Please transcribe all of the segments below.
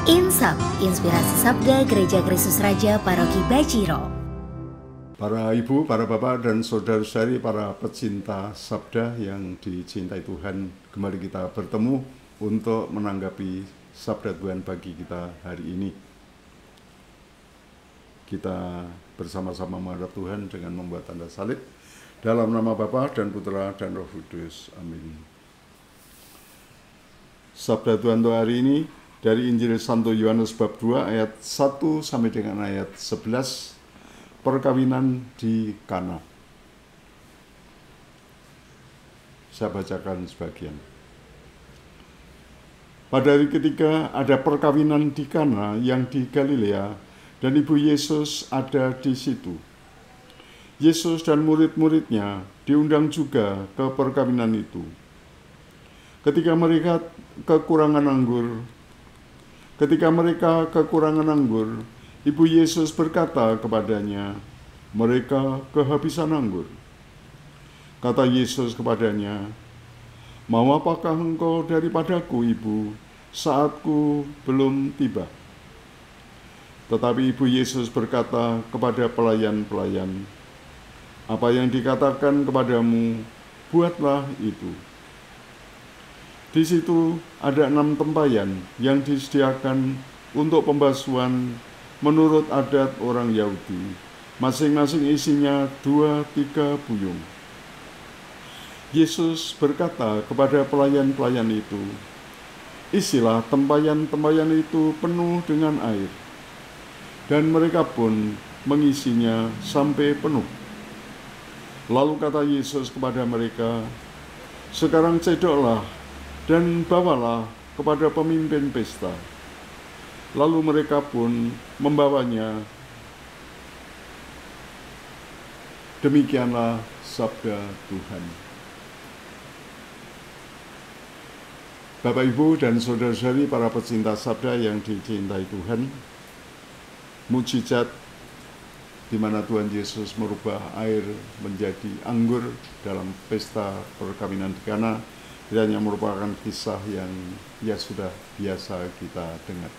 Insap, Inspirasi Sabda Gereja Kristus Raja Paroki Bajiro. Para ibu, para bapak, dan saudara-saudari, para pecinta sabda yang dicintai Tuhan, kembali kita bertemu untuk menanggapi sabda Tuhan bagi kita hari ini. Kita bersama-sama menghadap Tuhan dengan membuat tanda salib. Dalam nama Bapa dan Putra dan Roh Kudus. Amin. Sabda Tuhan untuk hari ini dari Injil Santo Yohanes bab 2 ayat 1 sampai dengan ayat 11, perkawinan di Kana. Saya bacakan sebagian. Pada hari ketiga ada perkawinan di Kana yang di Galilea, dan ibu Yesus ada di situ. Yesus dan murid-muridnya diundang juga ke perkawinan itu. Ketika mereka kekurangan anggur, ibu Yesus berkata kepadanya, "Mereka kehabisan anggur." Kata Yesus kepadanya, "Mau apakah engkau daripadaku, ibu? Saatku belum tiba." Tetapi ibu Yesus berkata kepada pelayan-pelayan, "Apa yang dikatakan kepadamu, buatlah itu." Di situ ada 6 tempayan yang disediakan untuk pembasuhan menurut adat orang Yahudi. Masing-masing isinya 2-3 buyung. Yesus berkata kepada pelayan-pelayan itu, "Isilah tempayan-tempayan itu penuh dengan air." Dan mereka pun mengisinya sampai penuh. Lalu kata Yesus kepada mereka, "Sekarang cedoklah dan bawalah kepada pemimpin pesta." Lalu mereka pun membawanya. Demikianlah sabda Tuhan. Bapak, Ibu, dan saudara-saudari, para pecinta sabda yang dicintai Tuhan, mukjizat di mana Tuhan Yesus merubah air menjadi anggur dalam pesta perkawinan di Kana, kiranya merupakan kisah yang sudah biasa kita dengar.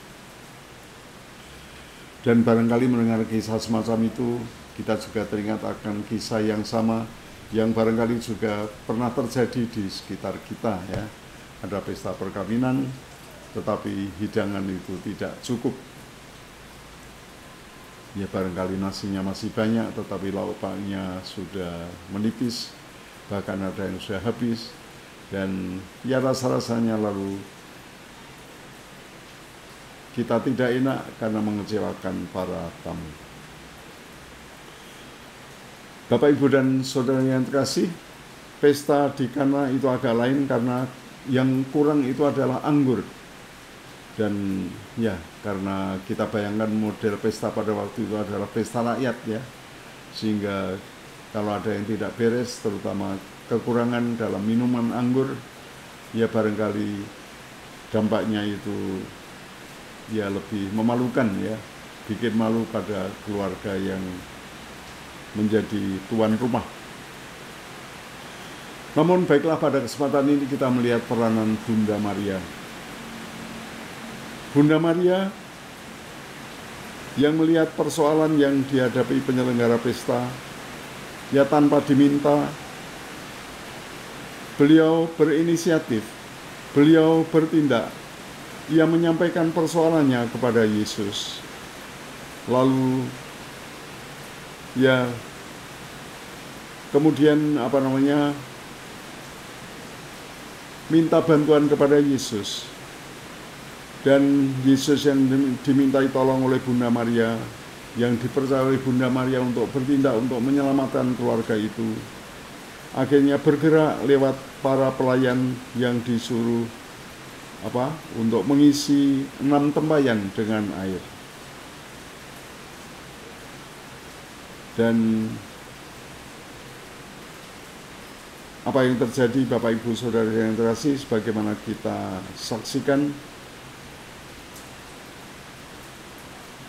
Dan barangkali mendengar kisah semacam itu, kita juga teringat akan kisah yang sama yang barangkali juga pernah terjadi di sekitar kita, ya. Ada pesta perkawinan, tetapi hidangan itu tidak cukup. Ya, barangkali nasinya masih banyak, tetapi lauknya sudah menipis, bahkan ada yang sudah habis. Dan ya rasa-rasanya lalu kita tidak enak karena mengecewakan para tamu. Bapak, Ibu, dan saudara yang terkasih, pesta di Kana itu agak lain karena yang kurang itu adalah anggur. Dan ya, karena kita bayangkan model pesta pada waktu itu adalah pesta rakyat, ya. Sehingga kalau ada yang tidak beres, terutama kekurangan dalam minuman anggur, ya barangkali dampaknya itu ya lebih memalukan, ya, bikin malu pada keluarga yang menjadi tuan rumah. Namun baiklah, pada kesempatan ini kita melihat peranan Bunda Maria. Bunda Maria yang melihat persoalan yang dihadapi penyelenggara pesta, ya tanpa diminta, beliau berinisiatif, beliau bertindak, ia menyampaikan persoalannya kepada Yesus. Lalu, ya, kemudian minta bantuan kepada Yesus. Dan Yesus yang dimintai tolong oleh Bunda Maria, yang dipercaya oleh Bunda Maria untuk bertindak untuk menyelamatkan keluarga itu, akhirnya bergerak lewat para pelayan yang disuruh untuk mengisi 6 tempayan dengan air. Dan apa yang terjadi, Bapak, Ibu, Saudara yang terkasih, sebagaimana kita saksikan,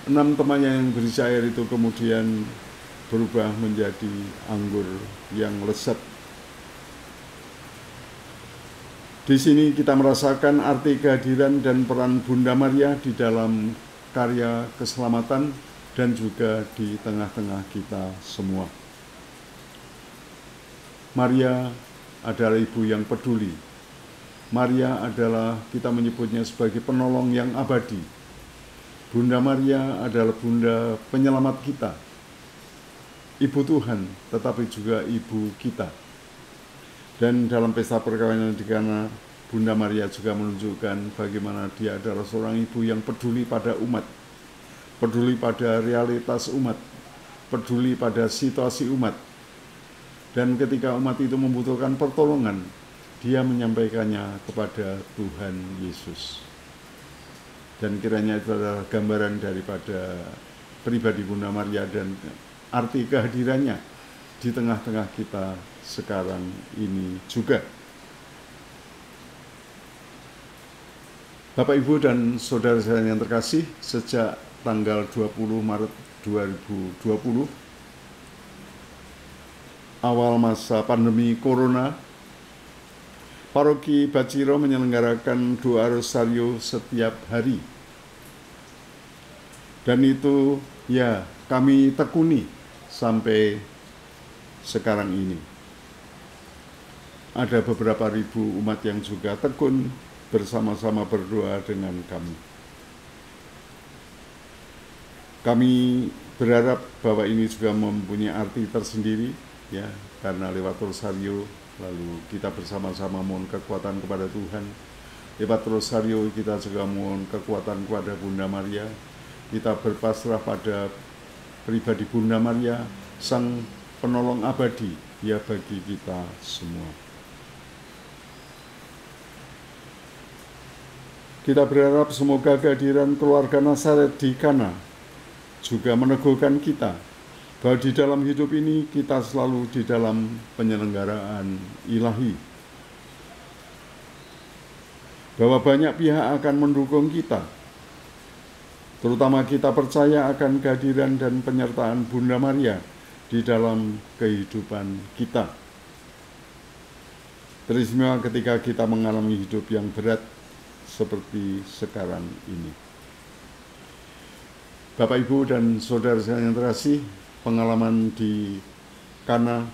6 temannya yang berisi air itu kemudian berubah menjadi anggur yang lezat. Di sini kita merasakan arti kehadiran dan peran Bunda Maria di dalam karya keselamatan dan juga di tengah-tengah kita semua. Maria adalah ibu yang peduli. Maria adalah, kita menyebutnya sebagai penolong yang abadi. Bunda Maria adalah bunda penyelamat kita. Ibu Tuhan, tetapi juga ibu kita. Dan dalam pesta perkawinan di Kana, Bunda Maria juga menunjukkan bagaimana dia adalah seorang ibu yang peduli pada umat, peduli pada realitas umat, peduli pada situasi umat. Dan ketika umat itu membutuhkan pertolongan, dia menyampaikannya kepada Tuhan Yesus. Dan kiranya itu adalah gambaran daripada pribadi Bunda Maria dan arti kehadirannya di tengah-tengah kita sekarang ini juga. Bapak, Ibu, dan saudara saya yang terkasih, sejak tanggal 20 Maret 2020, awal masa pandemi Corona, Paroki Baciro menyelenggarakan doa rosario setiap hari. Dan itu ya kami tekuni sampai sekarang ini. Ada beberapa ribu umat yang juga tekun bersama-sama berdoa dengan kami. Kami berharap bahwa ini juga mempunyai arti tersendiri, ya, karena lewat rosario lalu kita bersama-sama mohon kekuatan kepada Tuhan. Lewat rosario kita juga mohon kekuatan kepada Bunda Maria. Kita berpasrah pada pribadi Bunda Maria, sang penolong abadi, ya, bagi kita semua. Kita berharap semoga kehadiran keluarga Nazaret di Kana juga meneguhkan kita bahwa di dalam hidup ini kita selalu di dalam penyelenggaraan ilahi. Bahwa banyak pihak akan mendukung kita, terutama kita percaya akan kehadiran dan penyertaan Bunda Maria di dalam kehidupan kita. Teristimewa ketika kita mengalami hidup yang berat seperti sekarang ini. Bapak, Ibu, dan saudara saya yang terkasih, pengalaman di Kana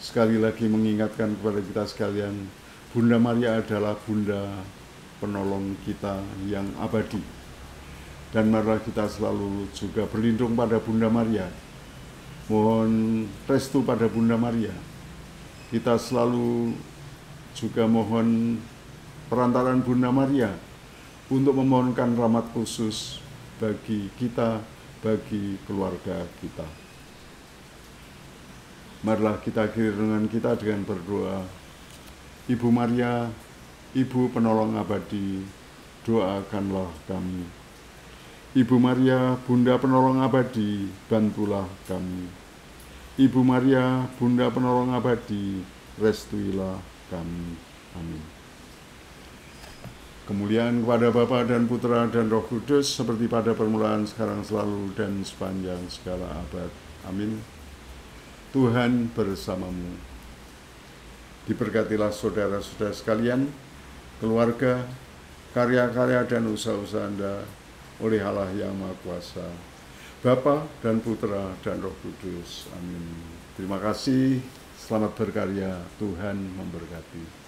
sekali lagi mengingatkan kepada kita sekalian, Bunda Maria adalah Bunda penolong kita yang abadi. Dan marilah kita selalu juga berlindung pada Bunda Maria. Mohon restu pada Bunda Maria. Kita selalu juga mohon perantaraan Bunda Maria untuk memohonkan rahmat khusus bagi kita, bagi keluarga kita. Marilah kita akhiri renungan kita dengan berdoa. Ibu Maria, Ibu penolong abadi, doakanlah kami. Ibu Maria, Bunda penolong abadi, bantulah kami. Ibu Maria, Bunda penolong abadi, restuilah kami. Amin. Kemuliaan kepada Bapa dan Putra dan Roh Kudus, seperti pada permulaan, sekarang, selalu, dan sepanjang segala abad. Amin. Tuhan bersamamu. Diberkatilah saudara-saudara sekalian, keluarga, karya-karya dan usaha-usaha Anda oleh Allah yang Maha Kuasa, Bapa dan Putra dan Roh Kudus. Amin. Terima kasih. Selamat berkarya. Tuhan memberkati.